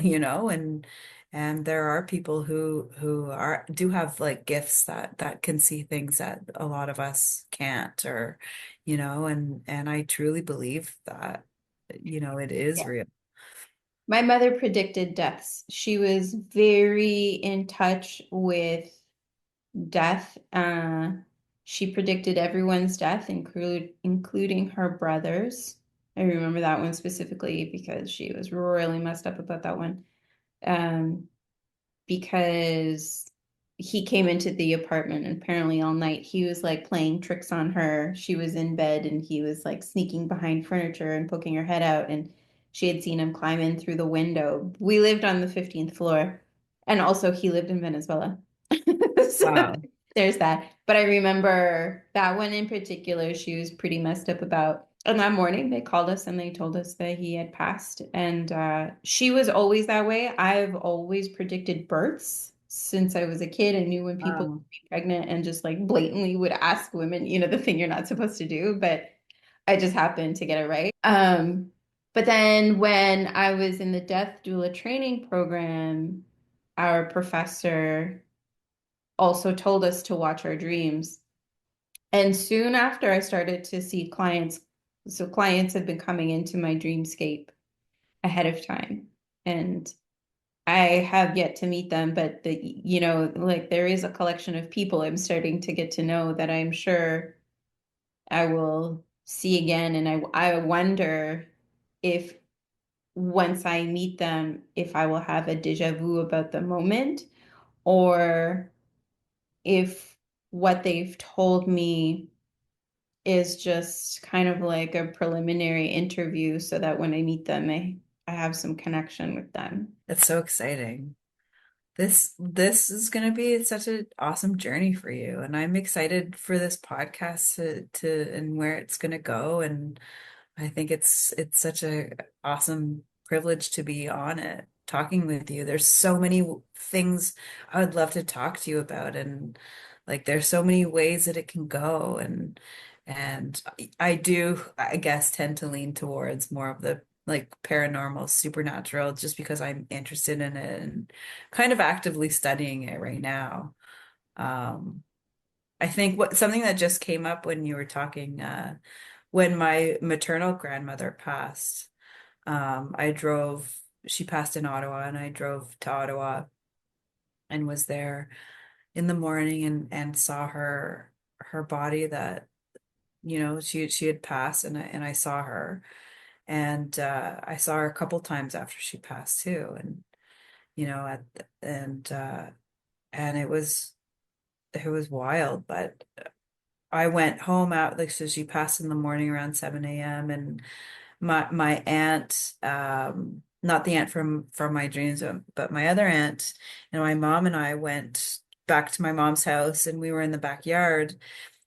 and there are people who are do have like gifts that can see things that a lot of us can't or and I truly believe that it is Yeah. real. My mother predicted deaths. She was very in touch with death. She predicted everyone's death, including her brother's. I remember that one specifically because she was really messed up about that one. Um, because he came into the apartment and apparently all night he was like playing tricks on her. She was in bed and he was like sneaking behind furniture and poking her head out, and she had seen him climb in through the window. We lived on the 15th floor, and also he lived in Venezuela. So Wow. there's that. But I remember that one in particular, she was pretty messed up about. And that morning they called us and they told us that he had passed. And she was always that way. I've always predicted births since I was a kid. I knew when people Wow. would be pregnant and just like blatantly would ask women, the thing you're not supposed to do, but I just happened to get it right. But then when I was in the death doula training program, our professor also told us to watch our dreams. And soon after, I started to see clients. So clients have been coming into my dreamscape ahead of time. And I have yet to meet them, but like there is a collection of people I'm starting to get to know that I'm sure I will see again. And I wonder if once I meet them, if I will have a déjà vu about the moment, or if what they've told me is just kind of like a preliminary interview so that when I meet them, I have some connection with them. That's so exciting. This is going to be such an awesome journey for you, and I'm excited for this podcast to and where it's going to go. And I think it's such a awesome privilege to be on it, talking with you. There's so many things I would love to talk to you about, and like there's so many ways that it can go, and I do, I guess, tend to lean towards more of the like paranormal, supernatural, just because I'm interested in it and kind of actively studying it right now. Um, I think what something that just came up when you were talking, when my maternal grandmother passed, she passed in Ottawa, and I drove to Ottawa and was there in the morning and saw her body that, she had passed, and I saw her. And I saw her a couple times after she passed too. And, you know, at, and it was wild, but I went home out, like, so she passed in the morning around 7 a.m. and my aunt, not the aunt from my dreams, but my other aunt, and my mom and I went back to my mom's house, and we were in the backyard,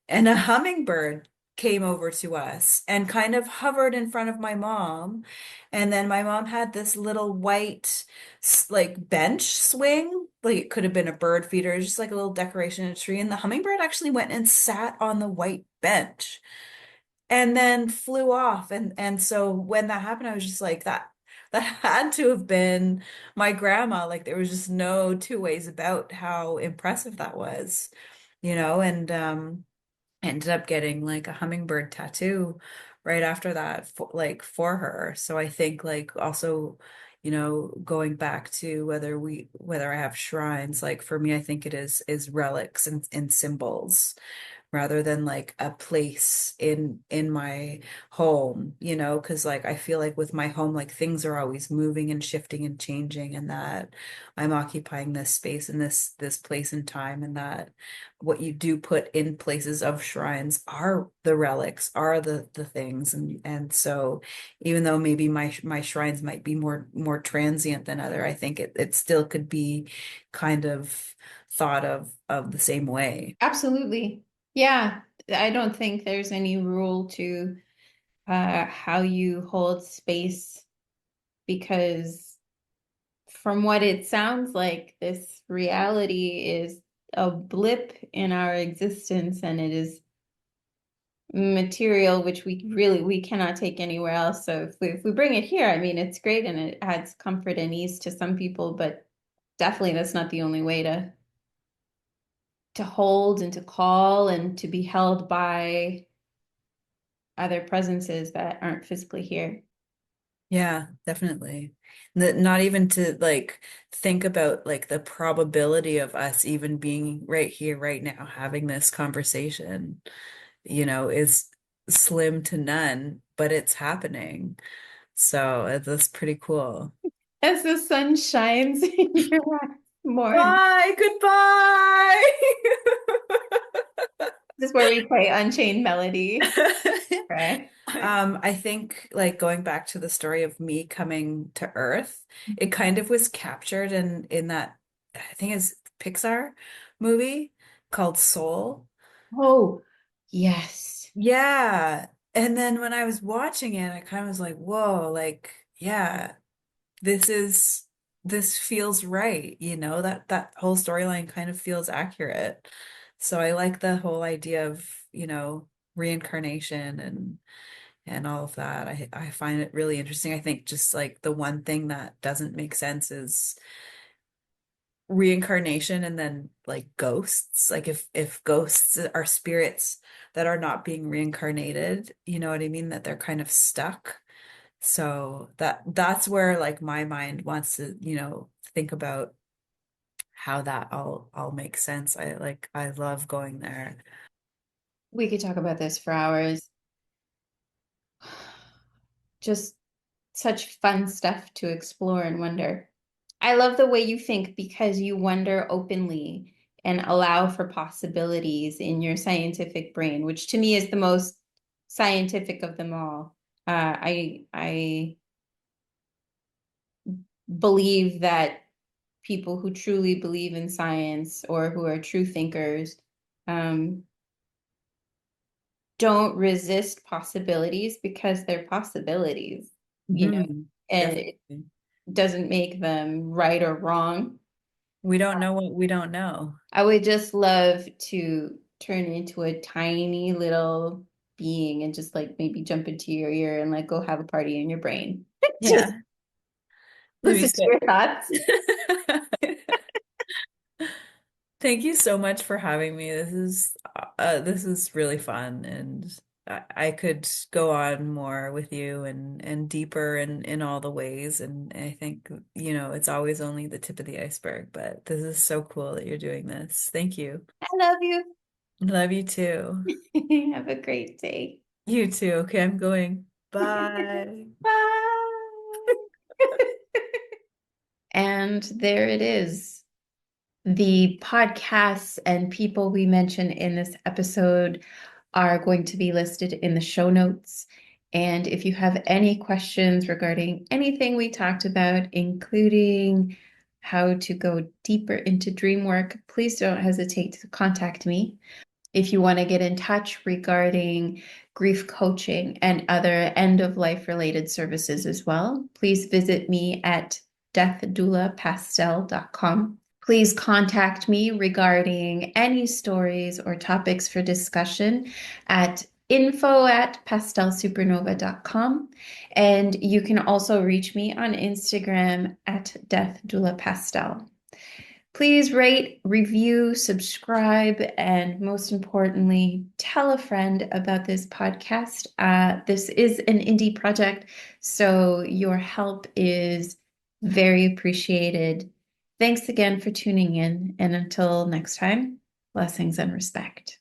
and a hummingbird came over to us and kind of hovered in front of my mom. And then my mom had this little white like bench swing, like it could have been a bird feeder, just like a little decoration in a tree. And the hummingbird actually went and sat on the white bench and then flew off. And so when that happened, I was just like, that had to have been my grandma. Like there was just no two ways about how impressive that was, and ended up getting like a hummingbird tattoo right after that for her. So I think like also, going back to whether I have shrines, like for me, I think it is relics and symbols rather than like a place in my home, because like I feel like with my home, like things are always moving and shifting and changing, and that I'm occupying this space and this place and time, and that what you do put in places of shrines are the relics, are the things. And so even though maybe my shrines might be more transient than other, I think it still could be kind of thought of the same way. Absolutely. Yeah. I don't think there's any rule to how you hold space, because from what it sounds like, this reality is a blip in our existence, and it is material which we cannot take anywhere else. So if we bring it here, I mean, it's great and it adds comfort and ease to some people, but definitely that's not the only way to hold and to call and to be held by other presences that aren't physically here. Yeah, definitely. Not even to like think about like the probability of us even being right here, right now, having this conversation, is slim to none, but it's happening. So that's pretty cool. As the sun shines in your eyes. More. Bye. Goodbye. This is where we play Unchained Melody. Right. I think like going back to the story of me coming to Earth, it kind of was captured in that I think it's Pixar movie called Soul. Oh, yes. Yeah. And then when I was watching it, I kind of was like, whoa, like, yeah, this is this feels right, that whole storyline kind of feels accurate. So I like the whole idea of, reincarnation and all of that. I find it really interesting. I think just like the one thing that doesn't make sense is reincarnation and then like ghosts. Like if ghosts are spirits that are not being reincarnated, you know what I mean? That they're kind of stuck. So that's where like my mind wants to, think about how that all makes sense. I love going there. We could talk about this for hours. Just such fun stuff to explore and wonder. I love the way you think because you wonder openly and allow for possibilities in your scientific brain, which to me is the most scientific of them all. I believe that people who truly believe in science or who are true thinkers um, don't resist possibilities because they're possibilities, Mhm. and it Definitely. doesn't make them right or wrong. We don't know what we don't know. I would just love to turn into a tiny little being and just like maybe jump into your ear and like go have a party in your brain. Just Yeah. It'd be listen to so. your thoughts. Thank you so much for having me. This is really fun, and I could go on more with you and deeper in all the ways. And I think, it's always only the tip of the iceberg, but this is so cool that you're doing this. Thank you. I love you. Love you too. Have a great day. You too. Okay, I'm going. Bye. Bye. And there it is. The podcasts and people we mention in this episode are going to be listed in the show notes. And if you have any questions regarding anything we talked about, including how to go deeper into dream work, please don't hesitate to contact me. If you want to get in touch regarding grief coaching and other end of life related services as well, please visit me at deathdoulapastel.com. Please contact me regarding any stories or topics for discussion at info@pastelsupernova.com. And you can also reach me on Instagram at deathdoulapastel. Please rate, review, subscribe, and most importantly, tell a friend about this podcast. This is an indie project, so your help is very appreciated. Thanks again for tuning in, and until next time, blessings and respect.